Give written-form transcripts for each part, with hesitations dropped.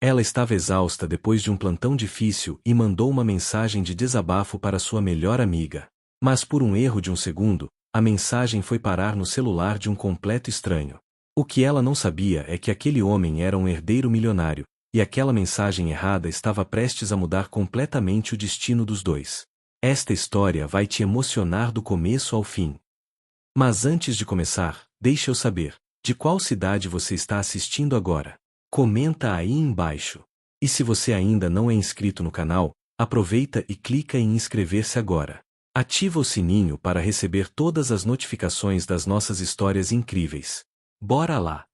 Ela estava exausta depois de um plantão difícil e mandou uma mensagem de desabafo para sua melhor amiga. Mas por um erro de um segundo, a mensagem foi parar no celular de um completo estranho. O que ela não sabia é que aquele homem era um herdeiro milionário, e aquela mensagem errada estava prestes a mudar completamente o destino dos dois. Esta história vai te emocionar do começo ao fim. Mas antes de começar, deixe eu saber, de qual cidade você está assistindo agora? Comenta aí embaixo. E se você ainda não é inscrito no canal, aproveita e clica em inscrever-se agora. Ativa o sininho para receber todas as notificações das nossas histórias incríveis. Bora lá!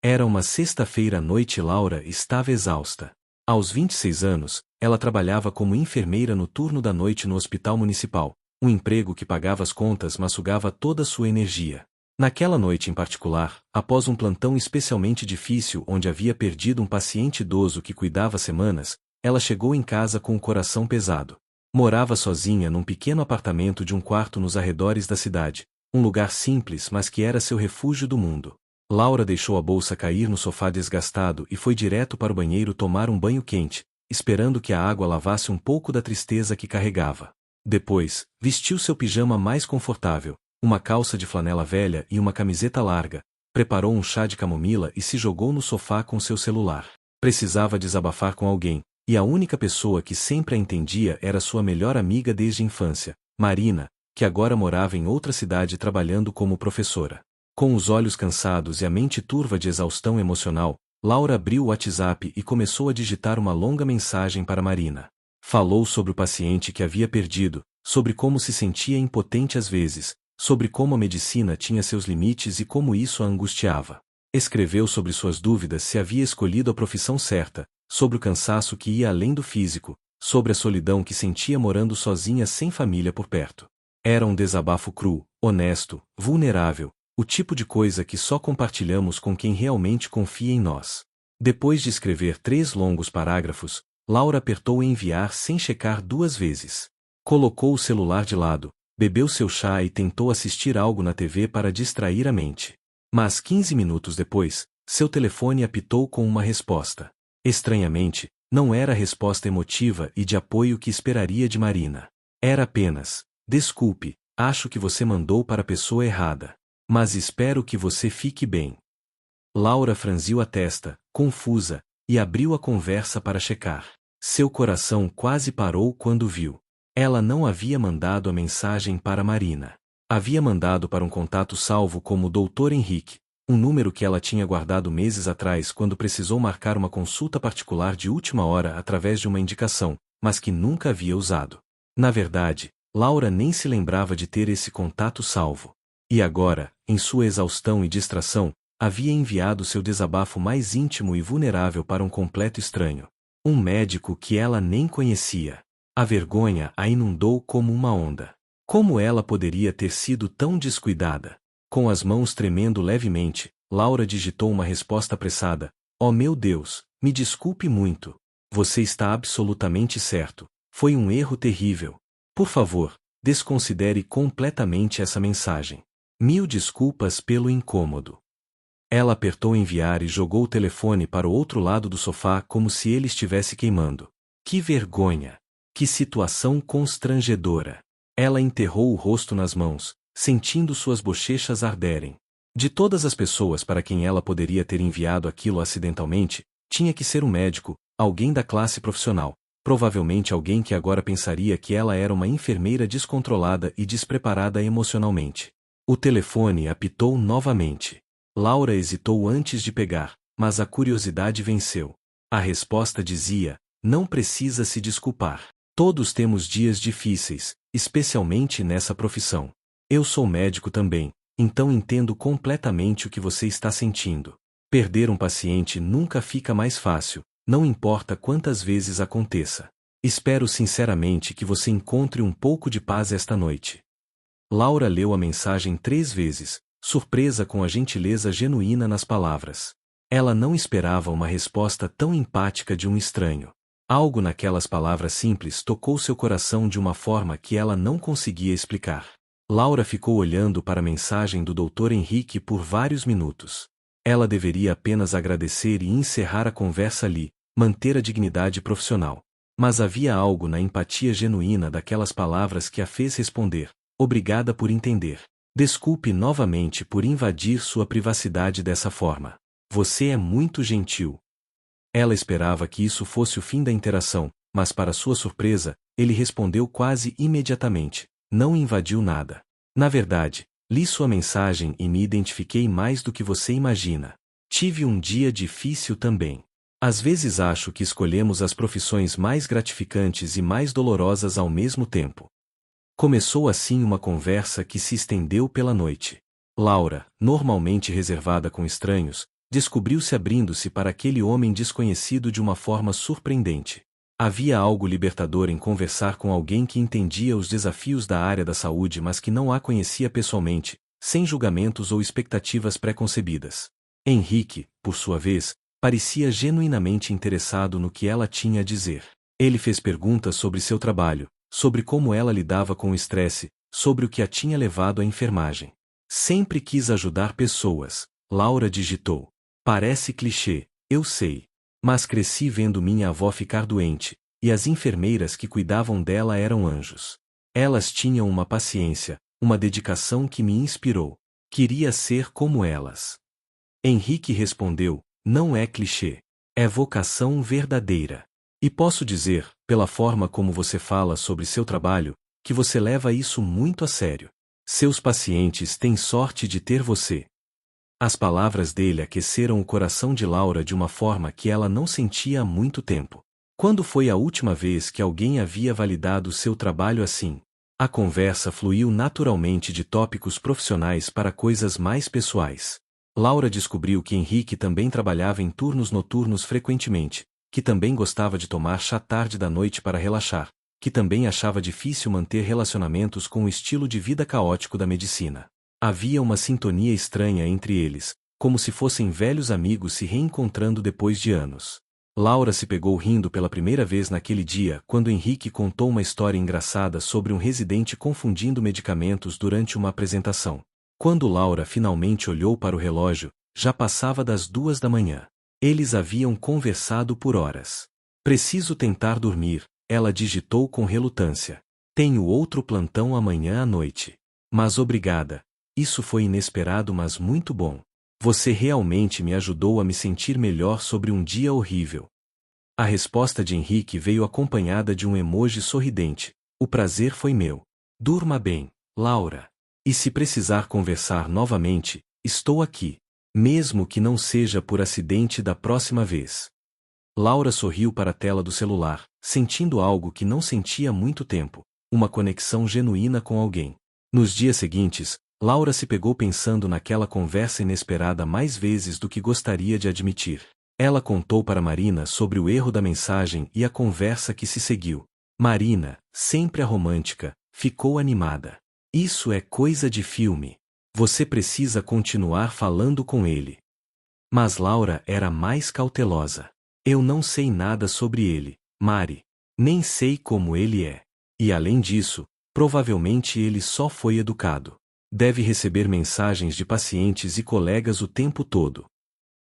Era uma sexta-feira à noite e Laura estava exausta. Aos 26 anos, ela trabalhava como enfermeira no turno da noite no hospital municipal, um emprego que pagava as contas mas sugava toda a sua energia. Naquela noite em particular, após um plantão especialmente difícil onde havia perdido um paciente idoso que cuidava há semanas, ela chegou em casa com o coração pesado. Morava sozinha num pequeno apartamento de um quarto nos arredores da cidade, um lugar simples mas que era seu refúgio do mundo. Laura deixou a bolsa cair no sofá desgastado e foi direto para o banheiro tomar um banho quente, esperando que a água lavasse um pouco da tristeza que carregava. Depois, vestiu seu pijama mais confortável, uma calça de flanela velha e uma camiseta larga, preparou um chá de camomila e se jogou no sofá com seu celular. Precisava desabafar com alguém, e a única pessoa que sempre a entendia era sua melhor amiga desde a infância, Marina, que agora morava em outra cidade trabalhando como professora. Com os olhos cansados e a mente turva de exaustão emocional, Laura abriu o WhatsApp e começou a digitar uma longa mensagem para Marina. Falou sobre o paciente que havia perdido, sobre como se sentia impotente às vezes, sobre como a medicina tinha seus limites e como isso a angustiava. Escreveu sobre suas dúvidas se havia escolhido a profissão certa, sobre o cansaço que ia além do físico, sobre a solidão que sentia morando sozinha sem família por perto. Era um desabafo cru, honesto, vulnerável, o tipo de coisa que só compartilhamos com quem realmente confia em nós. Depois de escrever 3 longos parágrafos, Laura apertou enviar sem checar 2 vezes. Colocou o celular de lado, bebeu seu chá e tentou assistir algo na TV para distrair a mente. Mas 15 minutos depois, seu telefone apitou com uma resposta. Estranhamente, não era a resposta emotiva e de apoio que esperaria de Marina. Era apenas: desculpe, acho que você mandou para a pessoa errada. Mas espero que você fique bem. Laura franziu a testa, confusa, e abriu a conversa para checar. Seu coração quase parou quando viu. Ela não havia mandado a mensagem para Marina. Havia mandado para um contato salvo como Dr. Henrique, um número que ela tinha guardado meses atrás quando precisou marcar uma consulta particular de última hora através de uma indicação, mas que nunca havia usado. Na verdade, Laura nem se lembrava de ter esse contato salvo. E agora, em sua exaustão e distração, havia enviado seu desabafo mais íntimo e vulnerável para um completo estranho. Um médico que ela nem conhecia. A vergonha a inundou como uma onda. Como ela poderia ter sido tão descuidada? Com as mãos tremendo levemente, Laura digitou uma resposta apressada. Oh meu Deus, me desculpe muito. Você está absolutamente certo. Foi um erro terrível. Por favor, desconsidere completamente essa mensagem. Mil desculpas pelo incômodo. Ela apertou enviar e jogou o telefone para o outro lado do sofá como se ele estivesse queimando. Que vergonha! Que situação constrangedora! Ela enterrou o rosto nas mãos, sentindo suas bochechas arderem. De todas as pessoas para quem ela poderia ter enviado aquilo acidentalmente, tinha que ser um médico, alguém da classe profissional, provavelmente alguém que agora pensaria que ela era uma enfermeira descontrolada e despreparada emocionalmente. O telefone apitou novamente. Laura hesitou antes de pegar, mas a curiosidade venceu. A resposta dizia: não precisa se desculpar. Todos temos dias difíceis, especialmente nessa profissão. Eu sou médico também, então entendo completamente o que você está sentindo. Perder um paciente nunca fica mais fácil, não importa quantas vezes aconteça. Espero sinceramente que você encontre um pouco de paz esta noite. Laura leu a mensagem 3 vezes, surpresa com a gentileza genuína nas palavras. Ela não esperava uma resposta tão empática de um estranho. Algo naquelas palavras simples tocou seu coração de uma forma que ela não conseguia explicar. Laura ficou olhando para a mensagem do Dr. Henrique por vários minutos. Ela deveria apenas agradecer e encerrar a conversa ali, manter a dignidade profissional. Mas havia algo na empatia genuína daquelas palavras que a fez responder: obrigada por entender. Desculpe novamente por invadir sua privacidade dessa forma. Você é muito gentil. Ela esperava que isso fosse o fim da interação, mas para sua surpresa, ele respondeu quase imediatamente: não invadiu nada. Na verdade, li sua mensagem e me identifiquei mais do que você imagina. Tive um dia difícil também. Às vezes acho que escolhemos as profissões mais gratificantes e mais dolorosas ao mesmo tempo. Começou assim uma conversa que se estendeu pela noite. Laura, normalmente reservada com estranhos, descobriu-se abrindo-se para aquele homem desconhecido de uma forma surpreendente. Havia algo libertador em conversar com alguém que entendia os desafios da área da saúde, mas que não a conhecia pessoalmente, sem julgamentos ou expectativas pré-concebidas. Henrique, por sua vez, parecia genuinamente interessado no que ela tinha a dizer. Ele fez perguntas sobre seu trabalho, sobre como ela lidava com o estresse, sobre o que a tinha levado à enfermagem. Sempre quis ajudar pessoas, Laura digitou. Parece clichê, eu sei. Mas cresci vendo minha avó ficar doente, e as enfermeiras que cuidavam dela eram anjos. Elas tinham uma paciência, uma dedicação que me inspirou. Queria ser como elas. Henrique respondeu: não é clichê. É vocação verdadeira. E posso dizer, pela forma como você fala sobre seu trabalho, que você leva isso muito a sério. Seus pacientes têm sorte de ter você. As palavras dele aqueceram o coração de Laura de uma forma que ela não sentia há muito tempo. Quando foi a última vez que alguém havia validado seu trabalho assim? A conversa fluiu naturalmente de tópicos profissionais para coisas mais pessoais. Laura descobriu que Henrique também trabalhava em turnos noturnos frequentemente, que também gostava de tomar chá tarde da noite para relaxar, que também achava difícil manter relacionamentos com o estilo de vida caótico da medicina. Havia uma sintonia estranha entre eles, como se fossem velhos amigos se reencontrando depois de anos. Laura se pegou rindo pela primeira vez naquele dia quando Henrique contou uma história engraçada sobre um residente confundindo medicamentos durante uma apresentação. Quando Laura finalmente olhou para o relógio, já passava das 2 da manhã. Eles haviam conversado por horas. Preciso tentar dormir, ela digitou com relutância. Tenho outro plantão amanhã à noite. Mas obrigada. Isso foi inesperado, mas muito bom. Você realmente me ajudou a me sentir melhor sobre um dia horrível. A resposta de Henrique veio acompanhada de um emoji sorridente. O prazer foi meu. Durma bem, Laura. E se precisar conversar novamente, estou aqui. Mesmo que não seja por acidente da próxima vez. Laura sorriu para a tela do celular, sentindo algo que não sentia há muito tempo, uma conexão genuína com alguém. Nos dias seguintes, Laura se pegou pensando naquela conversa inesperada mais vezes do que gostaria de admitir. Ela contou para Marina sobre o erro da mensagem e a conversa que se seguiu. Marina, sempre a romântica, ficou animada. Isso é coisa de filme. Você precisa continuar falando com ele. Mas Laura era mais cautelosa. Eu não sei nada sobre ele, Mari. Nem sei como ele é. E além disso, provavelmente ele só foi educado. Deve receber mensagens de pacientes e colegas o tempo todo.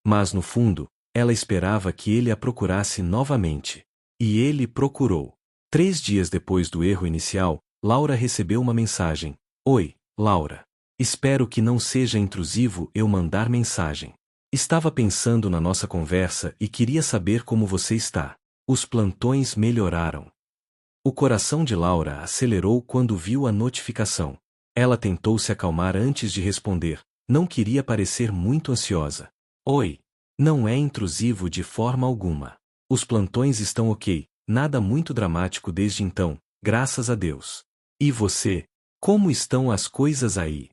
Mas no fundo, ela esperava que ele a procurasse novamente. E ele procurou. 3 dias depois do erro inicial, Laura recebeu uma mensagem. Oi, Laura. Espero que não seja intrusivo eu mandar mensagem. Estava pensando na nossa conversa e queria saber como você está. Os plantões melhoraram. O coração de Laura acelerou quando viu a notificação. Ela tentou se acalmar antes de responder. Não queria parecer muito ansiosa. Oi. Não é intrusivo de forma alguma. Os plantões estão ok, nada muito dramático desde então, graças a Deus. E você? Como estão as coisas aí?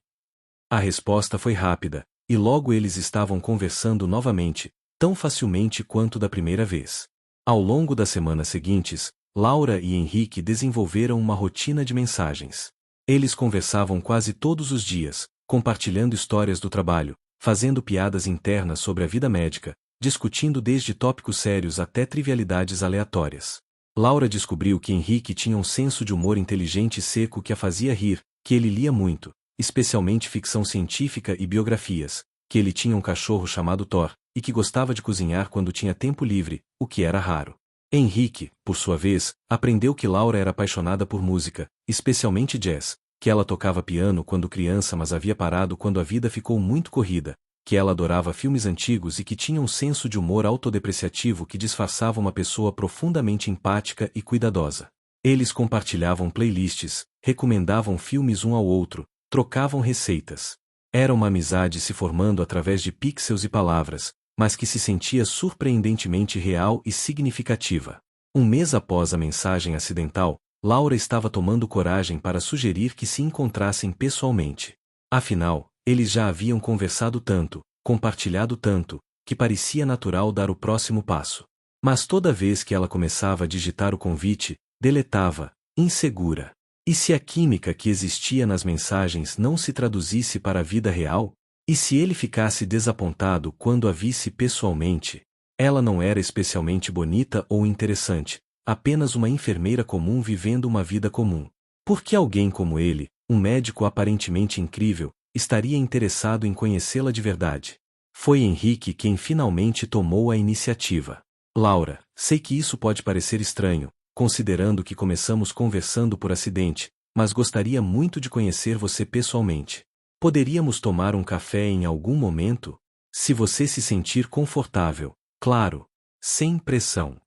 A resposta foi rápida, e logo eles estavam conversando novamente, tão facilmente quanto da primeira vez. Ao longo das semanas seguintes, Laura e Henrique desenvolveram uma rotina de mensagens. Eles conversavam quase todos os dias, compartilhando histórias do trabalho, fazendo piadas internas sobre a vida médica, discutindo desde tópicos sérios até trivialidades aleatórias. Laura descobriu que Henrique tinha um senso de humor inteligente e seco que a fazia rir, que ele lia muito, especialmente ficção científica e biografias, que ele tinha um cachorro chamado Thor, e que gostava de cozinhar quando tinha tempo livre, o que era raro. Henrique, por sua vez, aprendeu que Laura era apaixonada por música, especialmente jazz, que ela tocava piano quando criança mas havia parado quando a vida ficou muito corrida, que ela adorava filmes antigos e que tinha um senso de humor autodepreciativo que disfarçava uma pessoa profundamente empática e cuidadosa. Eles compartilhavam playlists, recomendavam filmes um ao outro, trocavam receitas. Era uma amizade se formando através de pixels e palavras, mas que se sentia surpreendentemente real e significativa. Um mês após a mensagem acidental, Laura estava tomando coragem para sugerir que se encontrassem pessoalmente. Afinal, eles já haviam conversado tanto, compartilhado tanto, que parecia natural dar o próximo passo. Mas toda vez que ela começava a digitar o convite, deletava, insegura. E se a química que existia nas mensagens não se traduzisse para a vida real? E se ele ficasse desapontado quando a visse pessoalmente? Ela não era especialmente bonita ou interessante, apenas uma enfermeira comum vivendo uma vida comum. Por que alguém como ele, um médico aparentemente incrível, estaria interessado em conhecê-la de verdade? Foi Henrique quem finalmente tomou a iniciativa. Laura, sei que isso pode parecer estranho, considerando que começamos conversando por acidente, mas gostaria muito de conhecer você pessoalmente. Poderíamos tomar um café em algum momento? Se você se sentir confortável, claro, sem pressão.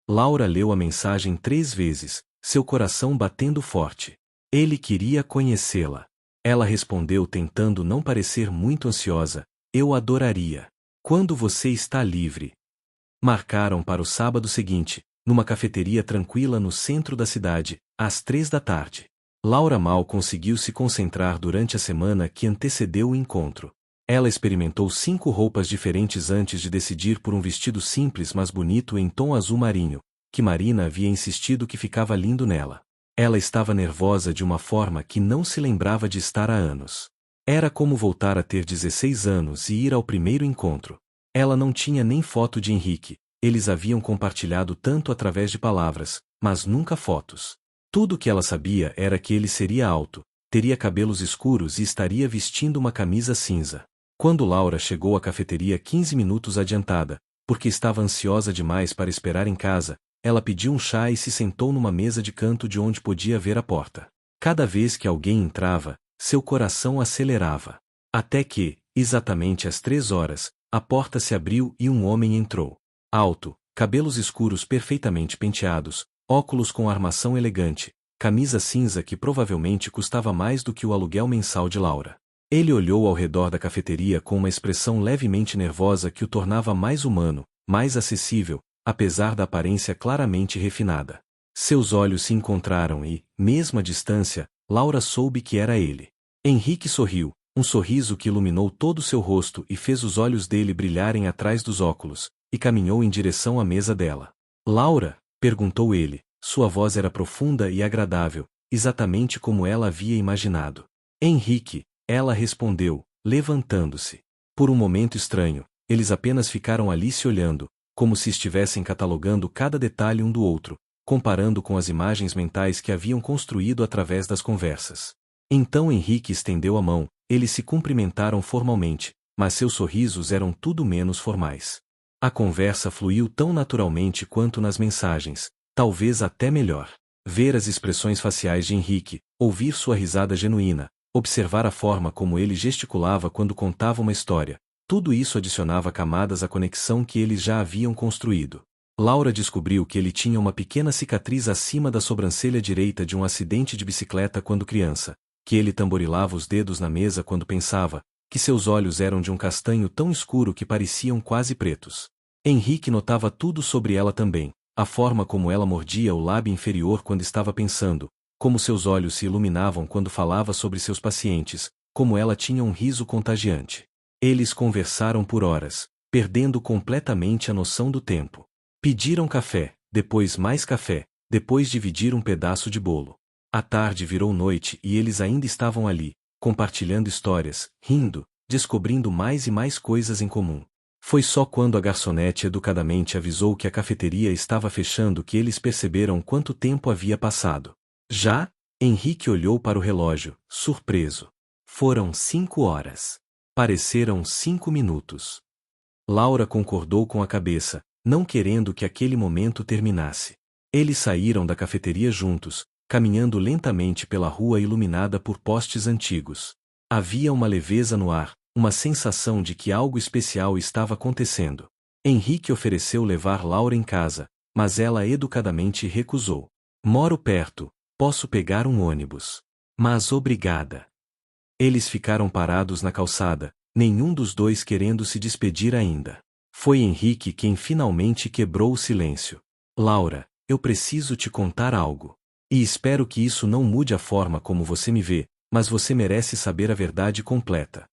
Laura leu a mensagem 3 vezes, seu coração batendo forte. Ele queria conhecê-la. Ela respondeu tentando não parecer muito ansiosa, eu adoraria. Quando você está livre? Marcaram para o sábado seguinte, numa cafeteria tranquila no centro da cidade, às 3 da tarde. Laura mal conseguiu se concentrar durante a semana que antecedeu o encontro. Ela experimentou 5 roupas diferentes antes de decidir por um vestido simples mas bonito em tom azul marinho, que Marina havia insistido que ficava lindo nela. Ela estava nervosa de uma forma que não se lembrava de estar há anos. Era como voltar a ter 16 anos e ir ao primeiro encontro. Ela não tinha nem foto de Henrique, eles haviam compartilhado tanto através de palavras, mas nunca fotos. Tudo o que ela sabia era que ele seria alto, teria cabelos escuros e estaria vestindo uma camisa cinza. Quando Laura chegou à cafeteria 15 minutos adiantada, porque estava ansiosa demais para esperar em casa, ela pediu um chá e se sentou numa mesa de canto de onde podia ver a porta. Cada vez que alguém entrava, seu coração acelerava. Até que, exatamente às 3 horas, a porta se abriu e um homem entrou. Alto, cabelos escuros perfeitamente penteados, óculos com armação elegante, camisa cinza que provavelmente custava mais do que o aluguel mensal de Laura. Ele olhou ao redor da cafeteria com uma expressão levemente nervosa que o tornava mais humano, mais acessível, apesar da aparência claramente refinada. Seus olhos se encontraram e, mesmo à distância, Laura soube que era ele. Henrique sorriu, um sorriso que iluminou todo o seu rosto e fez os olhos dele brilharem atrás dos óculos, e caminhou em direção à mesa dela. Laura? Perguntou ele, sua voz era profunda e agradável, exatamente como ela havia imaginado. Henrique, ela respondeu, levantando-se. Por um momento estranho, eles apenas ficaram ali se olhando, como se estivessem catalogando cada detalhe um do outro, comparando com as imagens mentais que haviam construído através das conversas. Então Henrique estendeu a mão, eles se cumprimentaram formalmente, mas seus sorrisos eram tudo menos formais. A conversa fluiu tão naturalmente quanto nas mensagens, talvez até melhor. Ver as expressões faciais de Henrique, ouvir sua risada genuína, observar a forma como ele gesticulava quando contava uma história, tudo isso adicionava camadas à conexão que eles já haviam construído. Laura descobriu que ele tinha uma pequena cicatriz acima da sobrancelha direita de um acidente de bicicleta quando criança, que ele tamborilava os dedos na mesa quando pensava, que seus olhos eram de um castanho tão escuro que pareciam quase pretos. Henrique notava tudo sobre ela também, a forma como ela mordia o lábio inferior quando estava pensando, como seus olhos se iluminavam quando falava sobre seus pacientes, como ela tinha um riso contagiante. Eles conversaram por horas, perdendo completamente a noção do tempo. Pediram café, depois mais café, depois dividiram um pedaço de bolo. A tarde virou noite e eles ainda estavam ali, compartilhando histórias, rindo, descobrindo mais e mais coisas em comum. Foi só quando a garçonete educadamente avisou que a cafeteria estava fechando que eles perceberam quanto tempo havia passado. Já? Henrique olhou para o relógio, surpreso. Foram 5 horas. Pareceram 5 minutos. Laura concordou com a cabeça, não querendo que aquele momento terminasse. Eles saíram da cafeteria juntos, caminhando lentamente pela rua iluminada por postes antigos. Havia uma leveza no ar, uma sensação de que algo especial estava acontecendo. Henrique ofereceu levar Laura em casa, mas ela educadamente recusou. Moro perto, posso pegar um ônibus. Mas obrigada. Eles ficaram parados na calçada, nenhum dos dois querendo se despedir ainda. Foi Henrique quem finalmente quebrou o silêncio. Laura, eu preciso te contar algo. E espero que isso não mude a forma como você me vê, mas você merece saber a verdade completa.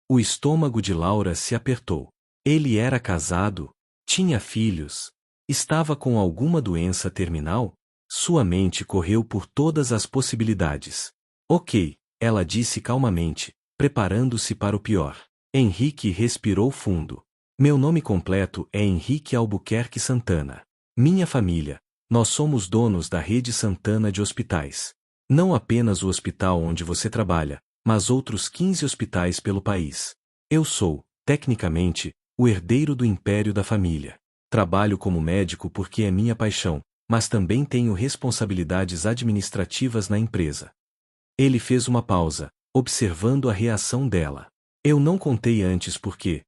O estômago de Laura se apertou. Ele era casado, tinha filhos, estava com alguma doença terminal? Sua mente correu por todas as possibilidades. Ok, ela disse calmamente, preparando-se para o pior. Henrique respirou fundo. Meu nome completo é Henrique Albuquerque Santana. Minha família, nós somos donos da rede Santana de hospitais. Não apenas o hospital onde você trabalha, mas outros 15 hospitais pelo país. Eu sou, tecnicamente, o herdeiro do império da família. Trabalho como médico porque é minha paixão, mas também tenho responsabilidades administrativas na empresa. Ele fez uma pausa, observando a reação dela. Eu não contei antes porque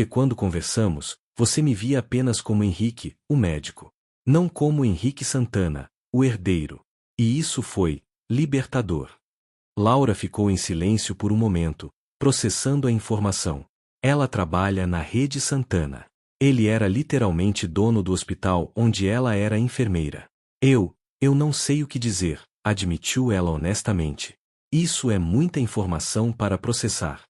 quando conversamos, você me via apenas como Henrique, o médico. Não como Henrique Santana, o herdeiro. E isso foi libertador. Laura ficou em silêncio por um momento, processando a informação. Ela trabalha na rede Santana. Ele era literalmente dono do hospital onde ela era enfermeira. Eu não sei o que dizer, admitiu ela honestamente. Isso é muita informação para processar.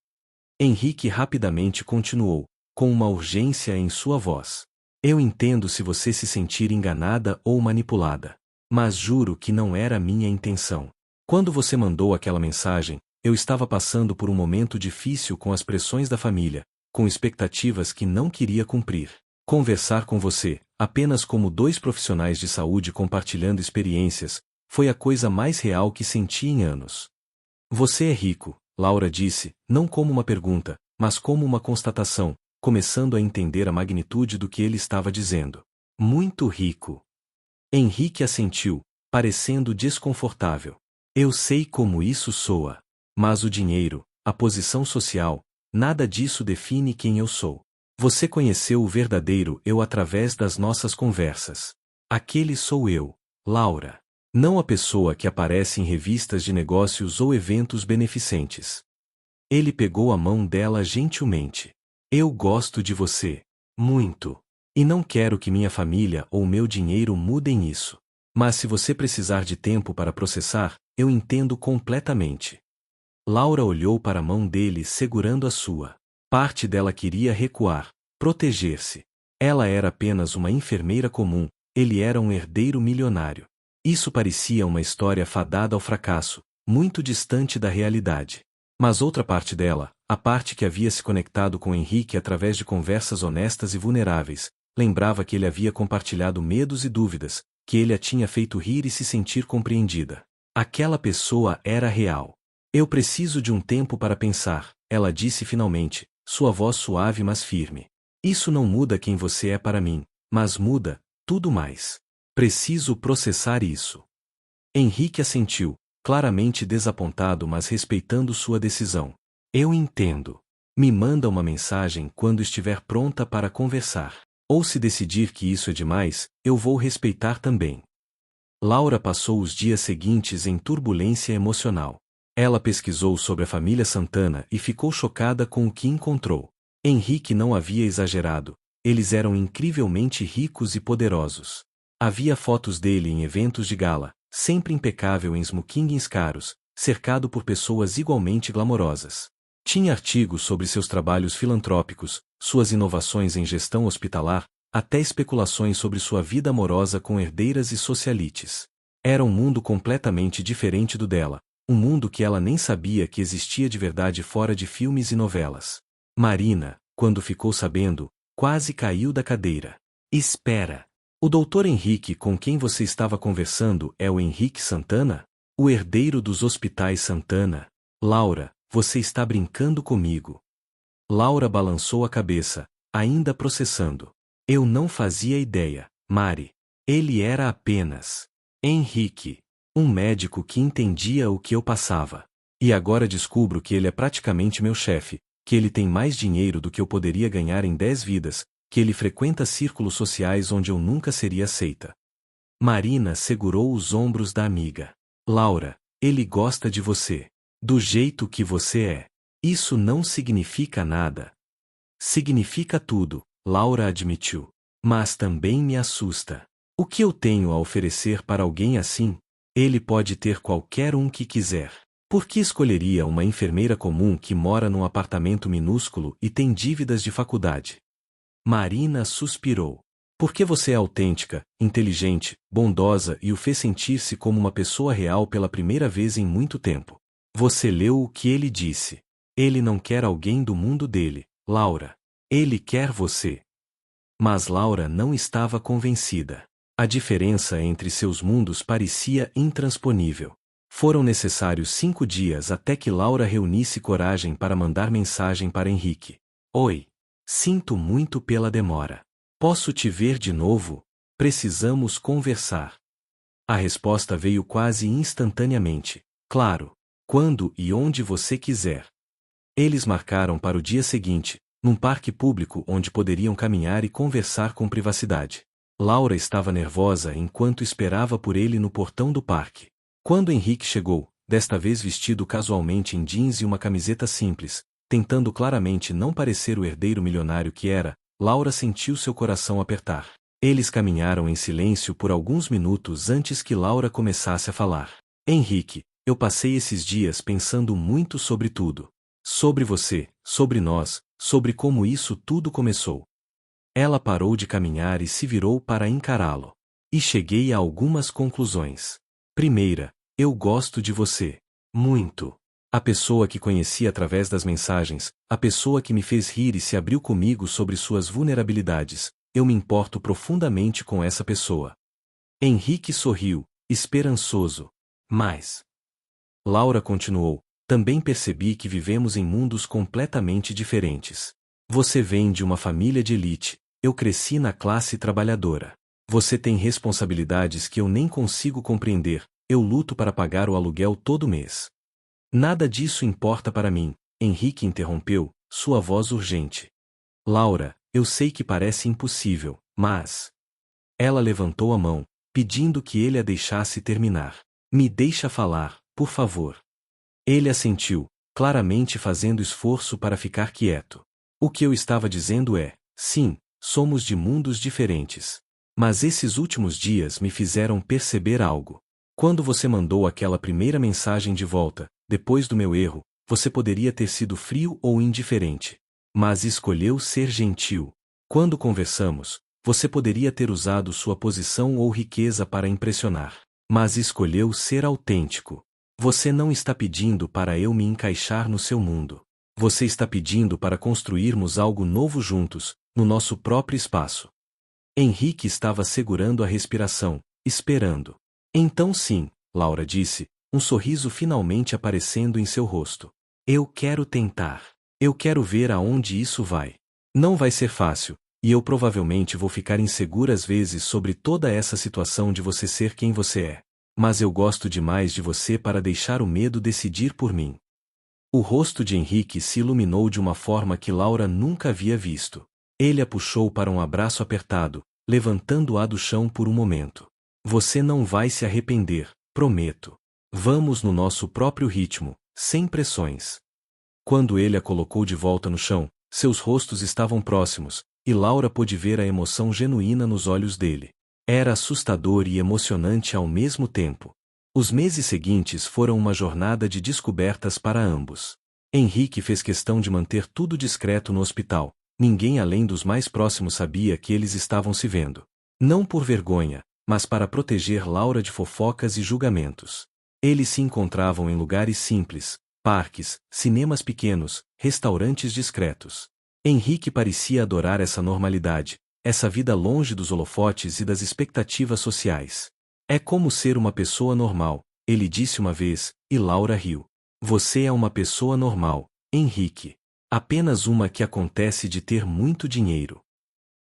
Henrique rapidamente continuou, com uma urgência em sua voz. Eu entendo se você se sentir enganada ou manipulada. Mas juro que não era minha intenção. Quando você mandou aquela mensagem, eu estava passando por um momento difícil com as pressões da família, com expectativas que não queria cumprir. Conversar com você, apenas como dois profissionais de saúde compartilhando experiências, foi a coisa mais real que senti em anos. Você é rico, Laura disse, não como uma pergunta, mas como uma constatação, começando a entender a magnitude do que ele estava dizendo. Muito rico. Henrique assentiu, parecendo desconfortável. Eu sei como isso soa. Mas o dinheiro, a posição social, nada disso define quem eu sou. Você conheceu o verdadeiro eu através das nossas conversas. Aquele sou eu, Laura. Não a pessoa que aparece em revistas de negócios ou eventos beneficentes. Ele pegou a mão dela gentilmente. Eu gosto de você. Muito. E não quero que minha família ou meu dinheiro mudem isso. Mas se você precisar de tempo para processar, eu entendo completamente. Laura olhou para a mão dele segurando a sua. Parte dela queria recuar, proteger-se. Ela era apenas uma enfermeira comum, ele era um herdeiro milionário. Isso parecia uma história fadada ao fracasso, muito distante da realidade. Mas outra parte dela, a parte que havia se conectado com Henrique através de conversas honestas e vulneráveis, lembrava que ele havia compartilhado medos e dúvidas, que ele a tinha feito rir e se sentir compreendida. Aquela pessoa era real. Eu preciso de um tempo para pensar, ela disse finalmente, sua voz suave mas firme. Isso não muda quem você é para mim, mas muda tudo mais. Preciso processar isso. Henrique assentiu, claramente desapontado mas respeitando sua decisão. Eu entendo. Me manda uma mensagem quando estiver pronta para conversar. Ou se decidir que isso é demais, eu vou respeitar também. Laura passou os dias seguintes em turbulência emocional. Ela pesquisou sobre a família Santana e ficou chocada com o que encontrou. Henrique não havia exagerado, eles eram incrivelmente ricos e poderosos. Havia fotos dele em eventos de gala, sempre impecável em smokings caros, cercado por pessoas igualmente glamorosas. Tinha artigos sobre seus trabalhos filantrópicos, suas inovações em gestão hospitalar, até especulações sobre sua vida amorosa com herdeiras e socialites. Era um mundo completamente diferente do dela, um mundo que ela nem sabia que existia de verdade fora de filmes e novelas. Marina, quando ficou sabendo, quase caiu da cadeira. Espera! O doutor Henrique com quem você estava conversando é o Henrique Santana? O herdeiro dos hospitais Santana? Laura, você está brincando comigo. Laura balançou a cabeça, ainda processando. Eu não fazia ideia, Mari. Ele era apenas Henrique, um médico que entendia o que eu passava. E agora descubro que ele é praticamente meu chefe, que ele tem mais dinheiro do que eu poderia ganhar em 10 vidas, que ele frequenta círculos sociais onde eu nunca seria aceita. Marina segurou os ombros da amiga. Laura, ele gosta de você. Do jeito que você é. Isso não significa nada. Significa tudo, Laura admitiu. Mas também me assusta. O que eu tenho a oferecer para alguém assim? Ele pode ter qualquer um que quiser. Por que escolheria uma enfermeira comum que mora num apartamento minúsculo e tem dívidas de faculdade? Marina suspirou. Porque você é autêntica, inteligente, bondosa e o fez sentir-se como uma pessoa real pela primeira vez em muito tempo. Você leu o que ele disse. Ele não quer alguém do mundo dele, Laura. Ele quer você. Mas Laura não estava convencida. A diferença entre seus mundos parecia intransponível. Foram necessários 5 dias até que Laura reunisse coragem para mandar mensagem para Henrique. Oi. Sinto muito pela demora. Posso te ver de novo? Precisamos conversar. A resposta veio quase instantaneamente. Claro. Quando e onde você quiser. Eles marcaram para o dia seguinte, num parque público onde poderiam caminhar e conversar com privacidade. Laura estava nervosa enquanto esperava por ele no portão do parque. Quando Henrique chegou, desta vez vestido casualmente em jeans e uma camiseta simples, tentando claramente não parecer o herdeiro milionário que era, Laura sentiu seu coração apertar. Eles caminharam em silêncio por alguns minutos antes que Laura começasse a falar. Henrique, eu passei esses dias pensando muito sobre tudo. Sobre você, sobre nós, sobre como isso tudo começou. Ela parou de caminhar e se virou para encará-lo. E cheguei a algumas conclusões. Primeira, eu gosto de você. Muito. A pessoa que conheci através das mensagens, a pessoa que me fez rir e se abriu comigo sobre suas vulnerabilidades, eu me importo profundamente com essa pessoa. Henrique sorriu, esperançoso. Mas. Laura continuou, também percebi que vivemos em mundos completamente diferentes. Você vem de uma família de elite, eu cresci na classe trabalhadora. Você tem responsabilidades que eu nem consigo compreender, eu luto para pagar o aluguel todo mês. Nada disso importa para mim, Henrique interrompeu, sua voz urgente. Laura, eu sei que parece impossível, mas... Ela levantou a mão, pedindo que ele a deixasse terminar. Me deixa falar, por favor. Ele assentiu, claramente fazendo esforço para ficar quieto. O que eu estava dizendo é, sim, somos de mundos diferentes. Mas esses últimos dias me fizeram perceber algo. Quando você mandou aquela primeira mensagem de volta, depois do meu erro, você poderia ter sido frio ou indiferente. Mas escolheu ser gentil. Quando conversamos, você poderia ter usado sua posição ou riqueza para impressionar. Mas escolheu ser autêntico. Você não está pedindo para eu me encaixar no seu mundo. Você está pedindo para construirmos algo novo juntos, no nosso próprio espaço. Henrique estava segurando a respiração, esperando. Então sim, Laura disse, um sorriso finalmente aparecendo em seu rosto. Eu quero tentar. Eu quero ver aonde isso vai. Não vai ser fácil, e eu provavelmente vou ficar insegura às vezes sobre toda essa situação de você ser quem você é. Mas eu gosto demais de você para deixar o medo decidir por mim. O rosto de Henrique se iluminou de uma forma que Laura nunca havia visto. Ele a puxou para um abraço apertado, levantando-a do chão por um momento. Você não vai se arrepender, prometo. Vamos no nosso próprio ritmo, sem pressões. Quando ele a colocou de volta no chão, seus rostos estavam próximos, e Laura pôde ver a emoção genuína nos olhos dele. Era assustador e emocionante ao mesmo tempo. Os meses seguintes foram uma jornada de descobertas para ambos. Henrique fez questão de manter tudo discreto no hospital. Ninguém além dos mais próximos sabia que eles estavam se vendo. Não por vergonha, mas para proteger Laura de fofocas e julgamentos. Eles se encontravam em lugares simples, parques, cinemas pequenos, restaurantes discretos. Henrique parecia adorar essa normalidade, essa vida longe dos holofotes e das expectativas sociais. É como ser uma pessoa normal, ele disse uma vez, e Laura riu. Você é uma pessoa normal, Henrique. Apenas uma que acontece de ter muito dinheiro.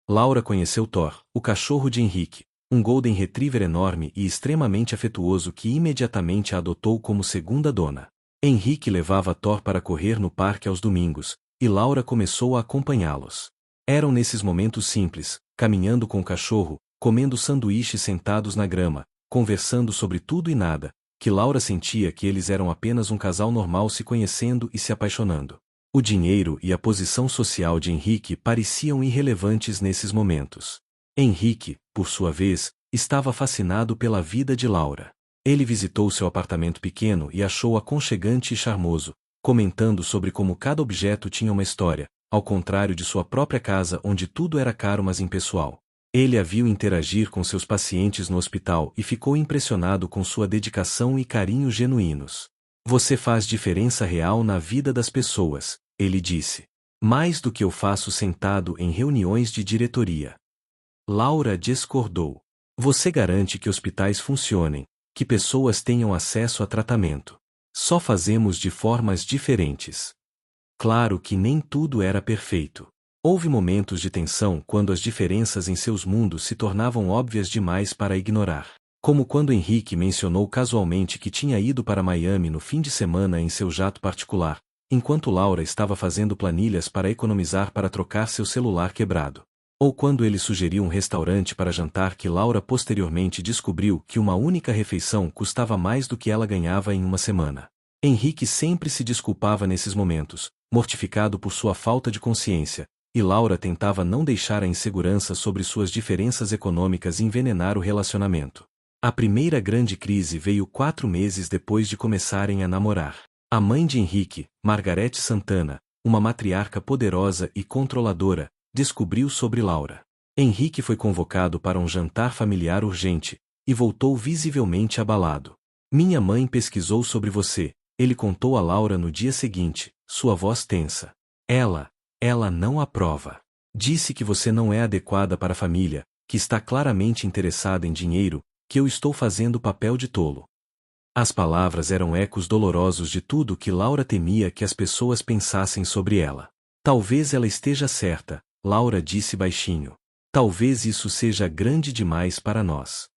Laura conheceu Thor, o cachorro de Henrique, um Golden Retriever enorme e extremamente afetuoso que imediatamente a adotou como segunda dona. Henrique levava Thor para correr no parque aos domingos, e Laura começou a acompanhá-los. Eram nesses momentos simples, caminhando com o cachorro, comendo sanduíches sentados na grama, conversando sobre tudo e nada, que Laura sentia que eles eram apenas um casal normal se conhecendo e se apaixonando. O dinheiro e a posição social de Henrique pareciam irrelevantes nesses momentos. Henrique, por sua vez, estava fascinado pela vida de Laura. Ele visitou seu apartamento pequeno e achou aconchegante e charmoso, comentando sobre como cada objeto tinha uma história, ao contrário de sua própria casa onde tudo era caro mas impessoal. Ele a viu interagir com seus pacientes no hospital e ficou impressionado com sua dedicação e carinho genuínos. Você faz diferença real na vida das pessoas, ele disse. Mais do que eu faço sentado em reuniões de diretoria. Laura discordou. Você garante que hospitais funcionem, que pessoas tenham acesso a tratamento. Só fazemos de formas diferentes. Claro que nem tudo era perfeito. Houve momentos de tensão quando as diferenças em seus mundos se tornavam óbvias demais para ignorar. Como quando Henrique mencionou casualmente que tinha ido para Miami no fim de semana em seu jato particular, enquanto Laura estava fazendo planilhas para economizar para trocar seu celular quebrado. Ou quando ele sugeriu um restaurante para jantar que Laura posteriormente descobriu que uma única refeição custava mais do que ela ganhava em uma semana. Henrique sempre se desculpava nesses momentos, mortificado por sua falta de consciência, e Laura tentava não deixar a insegurança sobre suas diferenças econômicas envenenar o relacionamento. A primeira grande crise veio 4 meses depois de começarem a namorar. A mãe de Henrique, Margarete Santana, uma matriarca poderosa e controladora, descobriu sobre Laura. Henrique foi convocado para um jantar familiar urgente, e voltou visivelmente abalado. Minha mãe pesquisou sobre você, ele contou a Laura no dia seguinte, sua voz tensa. Ela não aprova. Disse que você não é adequada para a família, que está claramente interessada em dinheiro, que eu estou fazendo o papel de tolo. As palavras eram ecos dolorosos de tudo que Laura temia que as pessoas pensassem sobre ela. Talvez ela esteja certa, Laura disse baixinho. Talvez isso seja grande demais para nós.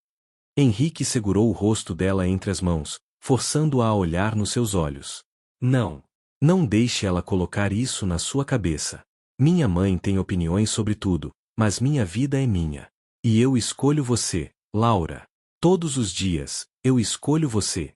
Henrique segurou o rosto dela entre as mãos, forçando-a a olhar nos seus olhos. Não deixe ela colocar isso na sua cabeça. Minha mãe tem opiniões sobre tudo, mas minha vida é minha. E eu escolho você, Laura. Todos os dias, eu escolho você.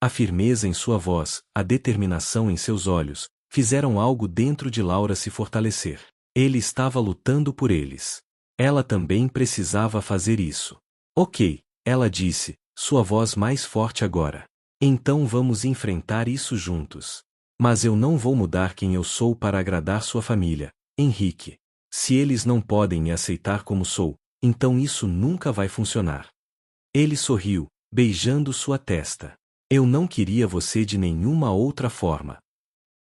A firmeza em sua voz, a determinação em seus olhos, fizeram algo dentro de Laura se fortalecer. Ele estava lutando por eles. Ela também precisava fazer isso. Ok, ela disse, sua voz mais forte agora. Então vamos enfrentar isso juntos. Mas eu não vou mudar quem eu sou para agradar sua família, Henrique. Se eles não podem me aceitar como sou, então isso nunca vai funcionar. Ele sorriu, beijando sua testa. Eu não queria você de nenhuma outra forma.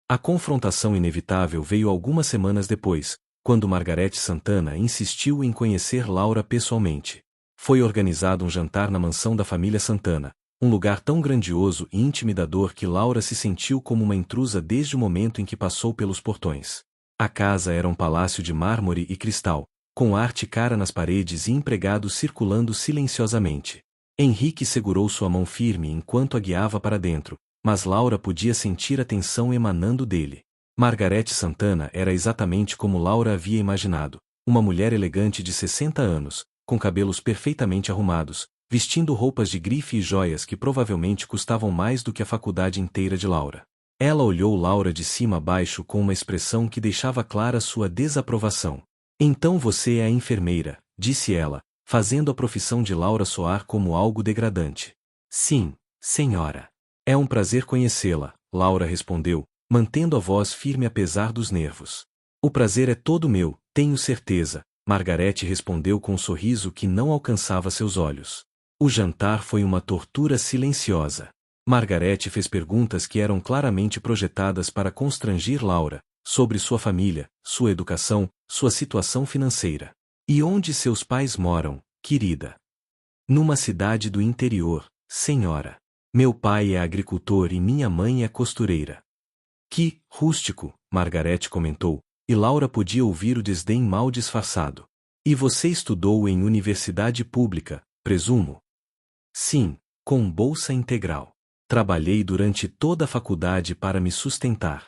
A confrontação inevitável veio algumas semanas depois, quando Margarete Santana insistiu em conhecer Laura pessoalmente. Foi organizado um jantar na mansão da família Santana, um lugar tão grandioso e intimidador que Laura se sentiu como uma intrusa desde o momento em que passou pelos portões. A casa era um palácio de mármore e cristal, com arte cara nas paredes e empregados circulando silenciosamente. Henrique segurou sua mão firme enquanto a guiava para dentro, mas Laura podia sentir a tensão emanando dele. Margarete Santana era exatamente como Laura havia imaginado, uma mulher elegante de 60 anos, com cabelos perfeitamente arrumados, vestindo roupas de grife e joias que provavelmente custavam mais do que a faculdade inteira de Laura. Ela olhou Laura de cima a baixo com uma expressão que deixava clara sua desaprovação. Então você é a enfermeira, disse ela, fazendo a profissão de Laura soar como algo degradante. Sim, senhora. É um prazer conhecê-la, Laura respondeu, mantendo a voz firme apesar dos nervos. O prazer é todo meu, tenho certeza, Margarete respondeu com um sorriso que não alcançava seus olhos. O jantar foi uma tortura silenciosa. Margarete fez perguntas que eram claramente projetadas para constrangir Laura, sobre sua família, sua educação, sua situação financeira. E onde seus pais moram, querida? Numa cidade do interior, senhora. Meu pai é agricultor e minha mãe é costureira. Que rústico, Margarete comentou, e Laura podia ouvir o desdém mal disfarçado. E você estudou em universidade pública, presumo? Sim, com bolsa integral. Trabalhei durante toda a faculdade para me sustentar.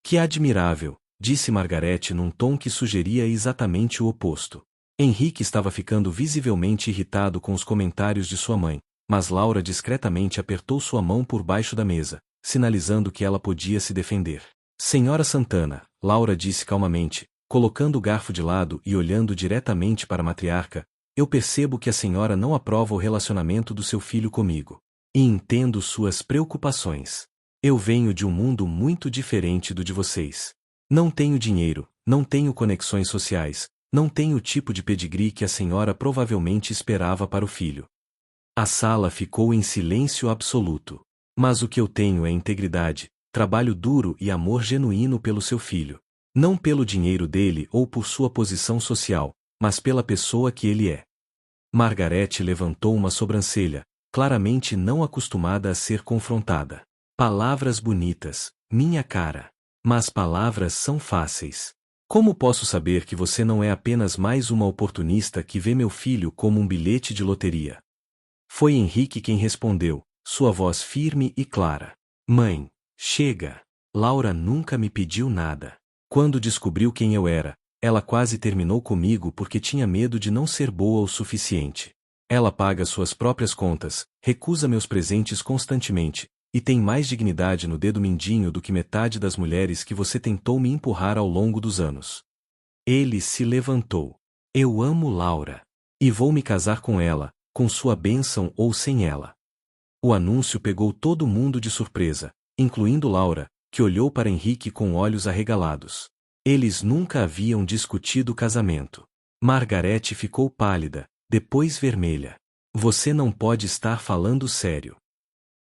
Que admirável, disse Margarete num tom que sugeria exatamente o oposto. Henrique estava ficando visivelmente irritado com os comentários de sua mãe, mas Laura discretamente apertou sua mão por baixo da mesa, sinalizando que ela podia se defender. Senhora Santana, Laura disse calmamente, colocando o garfo de lado e olhando diretamente para a matriarca, eu percebo que a senhora não aprova o relacionamento do seu filho comigo. E entendo suas preocupações. Eu venho de um mundo muito diferente do de vocês. Não tenho dinheiro, não tenho conexões sociais, não tenho o tipo de pedigree que a senhora provavelmente esperava para o filho. A sala ficou em silêncio absoluto. Mas o que eu tenho é integridade, trabalho duro e amor genuíno pelo seu filho. Não pelo dinheiro dele ou por sua posição social, mas pela pessoa que ele é. Margarete levantou uma sobrancelha, claramente não acostumada a ser confrontada. Palavras bonitas, minha cara. Mas palavras são fáceis. Como posso saber que você não é apenas mais uma oportunista que vê meu filho como um bilhete de loteria? Foi Henrique quem respondeu, sua voz firme e clara. Mãe, chega. Laura nunca me pediu nada. Quando descobriu quem eu era, ela quase terminou comigo porque tinha medo de não ser boa o suficiente. Ela paga suas próprias contas, recusa meus presentes constantemente, e tem mais dignidade no dedo mindinho do que metade das mulheres que você tentou me empurrar ao longo dos anos. Ele se levantou. Eu amo Laura. E vou me casar com ela, com sua bênção ou sem ela. O anúncio pegou todo mundo de surpresa, incluindo Laura, que olhou para Henrique com olhos arregalados. Eles nunca haviam discutido o casamento. Margarete ficou pálida, depois vermelha. Você não pode estar falando sério.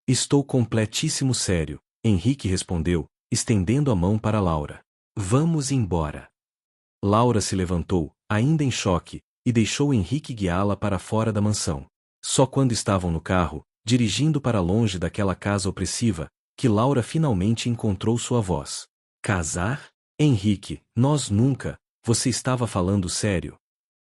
Estou completíssimo sério, Henrique respondeu, estendendo a mão para Laura. Vamos embora. Laura se levantou, ainda em choque, e deixou Henrique guiá-la para fora da mansão. Só quando estavam no carro, dirigindo para longe daquela casa opressiva, que Laura finalmente encontrou sua voz. Casar? Henrique, nós nunca, você estava falando sério?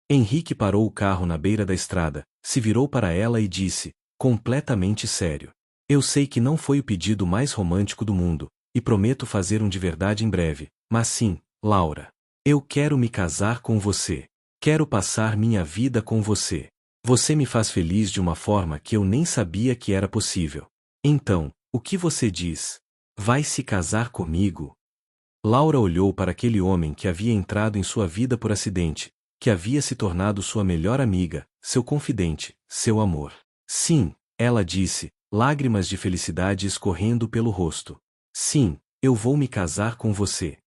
Henrique parou o carro na beira da estrada, se virou para ela e disse, completamente sério. Eu sei que não foi o pedido mais romântico do mundo, e prometo fazer um de verdade em breve, mas sim, Laura. Eu quero me casar com você. Quero passar minha vida com você. Você me faz feliz de uma forma que eu nem sabia que era possível. Então, o que você diz? Vai se casar comigo? Laura olhou para aquele homem que havia entrado em sua vida por acidente, que havia se tornado sua melhor amiga, seu confidente, seu amor. Sim, ela disse, lágrimas de felicidade escorrendo pelo rosto. Sim, eu vou me casar com você.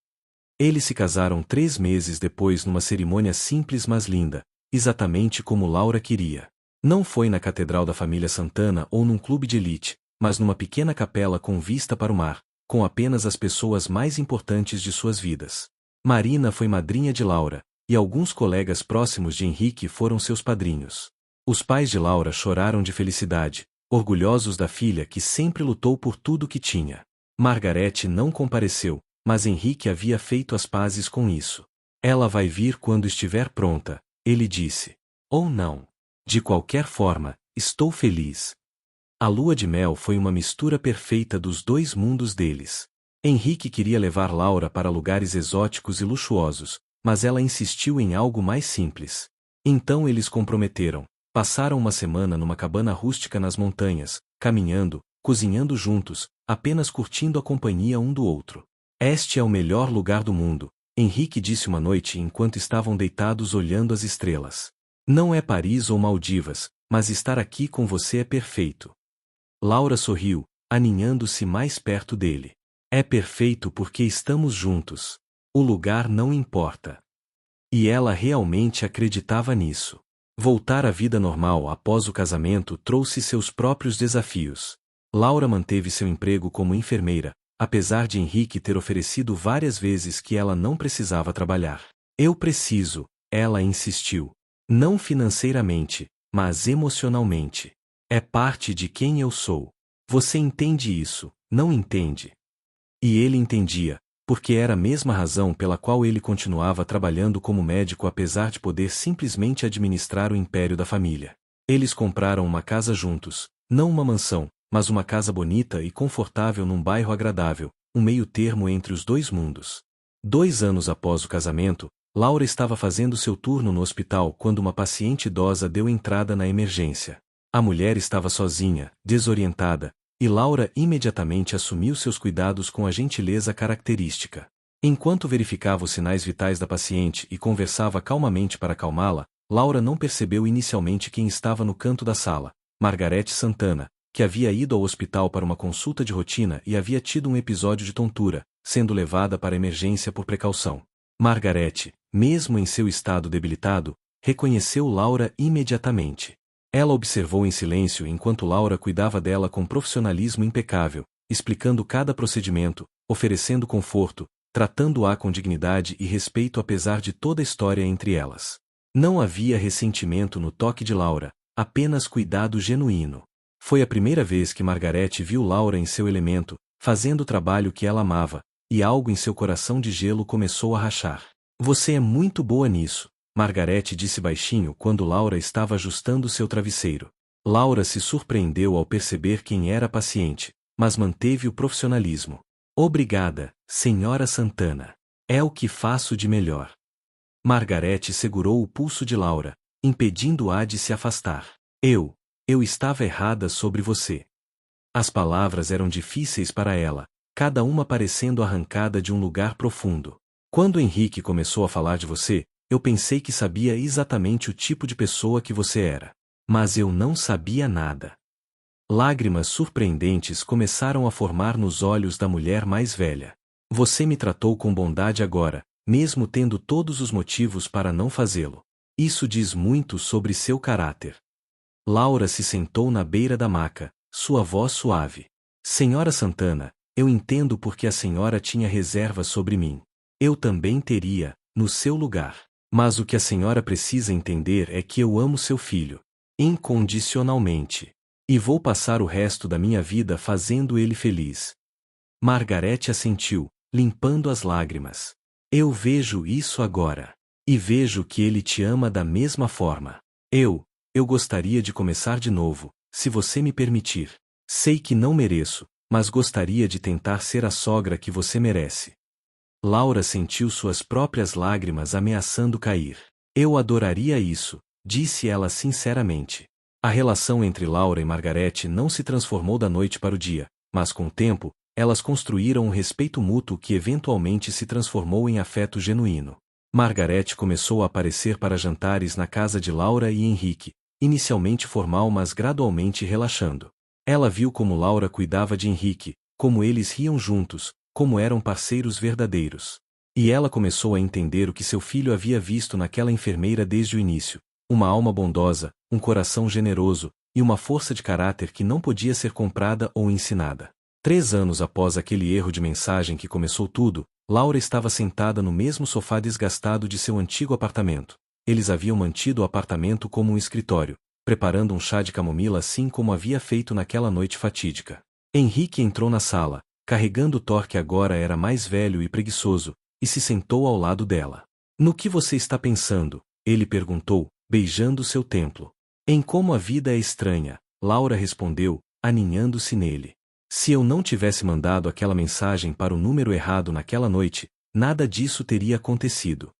Eles se casaram 3 meses depois numa cerimônia simples mas linda, exatamente como Laura queria. Não foi na Catedral da Família Santana ou num clube de elite, mas numa pequena capela com vista para o mar, com apenas as pessoas mais importantes de suas vidas. Marina foi madrinha de Laura, e alguns colegas próximos de Henrique foram seus padrinhos. Os pais de Laura choraram de felicidade, orgulhosos da filha que sempre lutou por tudo que tinha. Margarete não compareceu, mas Henrique havia feito as pazes com isso. Ela vai vir quando estiver pronta, ele disse. Ou não. De qualquer forma, estou feliz. A lua de mel foi uma mistura perfeita dos dois mundos deles. Henrique queria levar Laura para lugares exóticos e luxuosos, mas ela insistiu em algo mais simples. Então eles comprometeram. Passaram uma semana numa cabana rústica nas montanhas, caminhando, cozinhando juntos, apenas curtindo a companhia um do outro. Este é o melhor lugar do mundo, Henrique disse uma noite enquanto estavam deitados olhando as estrelas. Não é Paris ou Maldivas, mas estar aqui com você é perfeito. Laura sorriu, aninhando-se mais perto dele. É perfeito porque estamos juntos. O lugar não importa. E ela realmente acreditava nisso. Voltar à vida normal após o casamento trouxe seus próprios desafios. Laura manteve seu emprego como enfermeira, apesar de Henrique ter oferecido várias vezes que ela não precisava trabalhar. Eu preciso, ela insistiu. Não financeiramente, mas emocionalmente. É parte de quem eu sou. Você entende isso, não entende? E ele entendia, porque era a mesma razão pela qual ele continuava trabalhando como médico apesar de poder simplesmente administrar o império da família. Eles compraram uma casa juntos, não uma mansão, mas uma casa bonita e confortável num bairro agradável, um meio-termo entre os dois mundos. 2 anos após o casamento, Laura estava fazendo seu turno no hospital quando uma paciente idosa deu entrada na emergência. A mulher estava sozinha, desorientada, e Laura imediatamente assumiu seus cuidados com a gentileza característica. Enquanto verificava os sinais vitais da paciente e conversava calmamente para acalmá-la, Laura não percebeu inicialmente quem estava no canto da sala, Margarete Santana, que havia ido ao hospital para uma consulta de rotina e havia tido um episódio de tontura, sendo levada para a emergência por precaução. Margarete, mesmo em seu estado debilitado, reconheceu Laura imediatamente. Ela observou em silêncio enquanto Laura cuidava dela com profissionalismo impecável, explicando cada procedimento, oferecendo conforto, tratando-a com dignidade e respeito apesar de toda a história entre elas. Não havia ressentimento no toque de Laura, apenas cuidado genuíno. Foi a primeira vez que Margarete viu Laura em seu elemento, fazendo o trabalho que ela amava, e algo em seu coração de gelo começou a rachar. Você é muito boa nisso, Margarete disse baixinho quando Laura estava ajustando seu travesseiro. Laura se surpreendeu ao perceber quem era a paciente, mas manteve o profissionalismo. Obrigada, senhora Santana. É o que faço de melhor. Margarete segurou o pulso de Laura, impedindo-a de se afastar. Eu estava errada sobre você. As palavras eram difíceis para ela, cada uma parecendo arrancada de um lugar profundo. Quando Henrique começou a falar de você, eu pensei que sabia exatamente o tipo de pessoa que você era. Mas eu não sabia nada. Lágrimas surpreendentes começaram a formar nos olhos da mulher mais velha. Você me tratou com bondade agora, mesmo tendo todos os motivos para não fazê-lo. Isso diz muito sobre seu caráter. Laura se sentou na beira da maca, sua voz suave. Senhora Santana, eu entendo porque a senhora tinha reservas sobre mim. Eu também teria, no seu lugar. Mas o que a senhora precisa entender é que eu amo seu filho. Incondicionalmente. E vou passar o resto da minha vida fazendo ele feliz. Margarete assentiu, limpando as lágrimas. Eu vejo isso agora. E vejo que ele te ama da mesma forma. Eu gostaria de começar de novo, se você me permitir. Sei que não mereço, mas gostaria de tentar ser a sogra que você merece. Laura sentiu suas próprias lágrimas ameaçando cair. Eu adoraria isso, disse ela sinceramente. A relação entre Laura e Margarete não se transformou da noite para o dia, mas com o tempo, elas construíram um respeito mútuo que eventualmente se transformou em afeto genuíno. Margarete começou a aparecer para jantares na casa de Laura e Henrique, inicialmente formal mas gradualmente relaxando. Ela viu como Laura cuidava de Henrique, como eles riam juntos, como eram parceiros verdadeiros. E ela começou a entender o que seu filho havia visto naquela enfermeira desde o início: uma alma bondosa, um coração generoso, e uma força de caráter que não podia ser comprada ou ensinada. 3 anos após aquele erro de mensagem que começou tudo, Laura estava sentada no mesmo sofá desgastado de seu antigo apartamento. Eles haviam mantido o apartamento como um escritório, preparando um chá de camomila assim como havia feito naquela noite fatídica. Henrique entrou na sala, carregando Thor que agora era mais velho e preguiçoso, e se sentou ao lado dela. No que você está pensando? Ele perguntou, beijando seu templo. Em como a vida é estranha, Laura respondeu, aninhando-se nele. Se eu não tivesse mandado aquela mensagem para o número errado naquela noite, nada disso teria acontecido.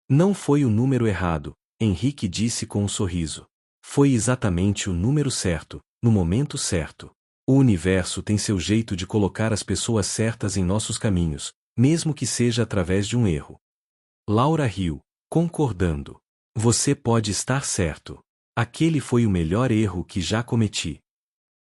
Não foi o número errado, Henrique disse com um sorriso. Foi exatamente o número certo, no momento certo. O universo tem seu jeito de colocar as pessoas certas em nossos caminhos, mesmo que seja através de um erro. Laura riu, concordando. Você pode estar certo. Aquele foi o melhor erro que já cometi.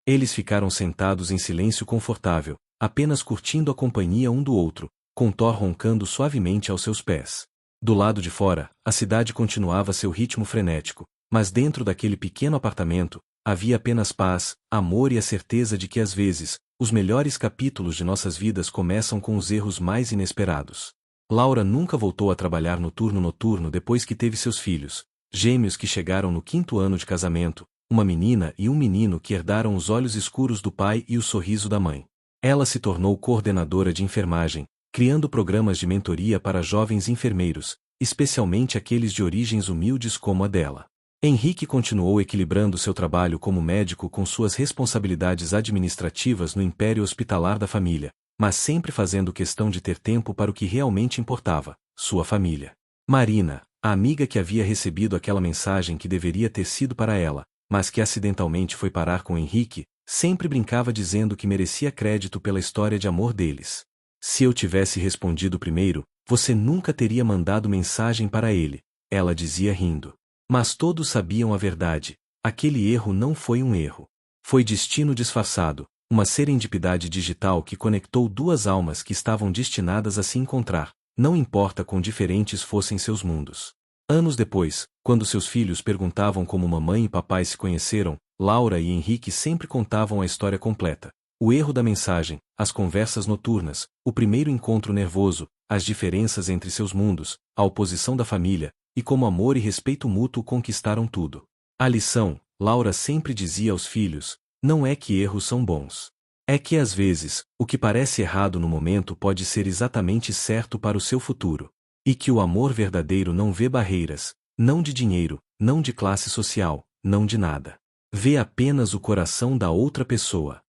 Eles ficaram sentados em silêncio confortável, apenas curtindo a companhia um do outro, com Thor roncando suavemente aos seus pés. Do lado de fora, a cidade continuava seu ritmo frenético, mas dentro daquele pequeno apartamento, havia apenas paz, amor e a certeza de que às vezes, os melhores capítulos de nossas vidas começam com os erros mais inesperados. Laura nunca voltou a trabalhar no turno noturno depois que teve seus filhos, gêmeos que chegaram no 5º ano de casamento, uma menina e um menino que herdaram os olhos escuros do pai e o sorriso da mãe. Ela se tornou coordenadora de enfermagem, criando programas de mentoria para jovens enfermeiros, especialmente aqueles de origens humildes como a dela. Henrique continuou equilibrando seu trabalho como médico com suas responsabilidades administrativas no império hospitalar da família, mas sempre fazendo questão de ter tempo para o que realmente importava, sua família. Marina, a amiga que havia recebido aquela mensagem que deveria ter sido para ela, mas que acidentalmente foi parar com Henrique, sempre brincava dizendo que merecia crédito pela história de amor deles. Se eu tivesse respondido primeiro, você nunca teria mandado mensagem para ele, ela dizia rindo. Mas todos sabiam a verdade, aquele erro não foi um erro. Foi destino disfarçado, uma serendipidade digital que conectou duas almas que estavam destinadas a se encontrar, não importa quão diferentes fossem seus mundos. Anos depois, quando seus filhos perguntavam como mamãe e papai se conheceram, Laura e Henrique sempre contavam a história completa. O erro da mensagem, as conversas noturnas, o primeiro encontro nervoso, as diferenças entre seus mundos, a oposição da família, e como amor e respeito mútuo conquistaram tudo. A lição, Laura sempre dizia aos filhos, não é que erros são bons. É que às vezes, o que parece errado no momento pode ser exatamente certo para o seu futuro. E que o amor verdadeiro não vê barreiras, não de dinheiro, não de classe social, não de nada. Vê apenas o coração da outra pessoa.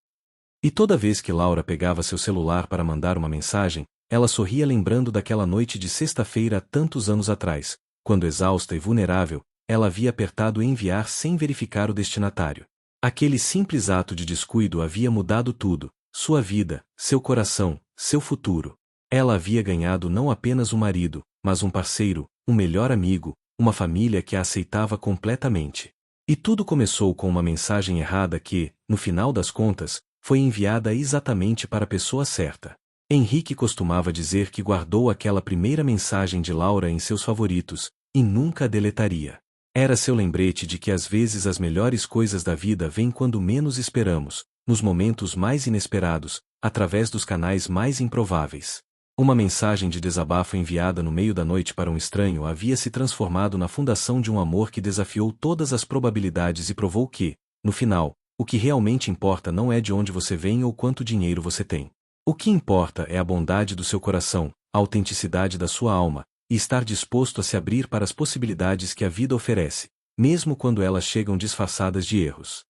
E toda vez que Laura pegava seu celular para mandar uma mensagem, ela sorria lembrando daquela noite de sexta-feira há tantos anos atrás, quando exausta e vulnerável, ela havia apertado enviar sem verificar o destinatário. Aquele simples ato de descuido havia mudado tudo, sua vida, seu coração, seu futuro. Ela havia ganhado não apenas um marido, mas um parceiro, um melhor amigo, uma família que a aceitava completamente. E tudo começou com uma mensagem errada que, no final das contas, foi enviada exatamente para a pessoa certa. Henrique costumava dizer que guardou aquela primeira mensagem de Laura em seus favoritos, e nunca a deletaria. Era seu lembrete de que às vezes as melhores coisas da vida vêm quando menos esperamos, nos momentos mais inesperados, através dos canais mais improváveis. Uma mensagem de desabafo enviada no meio da noite para um estranho havia se transformado na fundação de um amor que desafiou todas as probabilidades e provou que, no final, o que realmente importa não é de onde você vem ou quanto dinheiro você tem. O que importa é a bondade do seu coração, a autenticidade da sua alma, e estar disposto a se abrir para as possibilidades que a vida oferece, mesmo quando elas chegam disfarçadas de erros.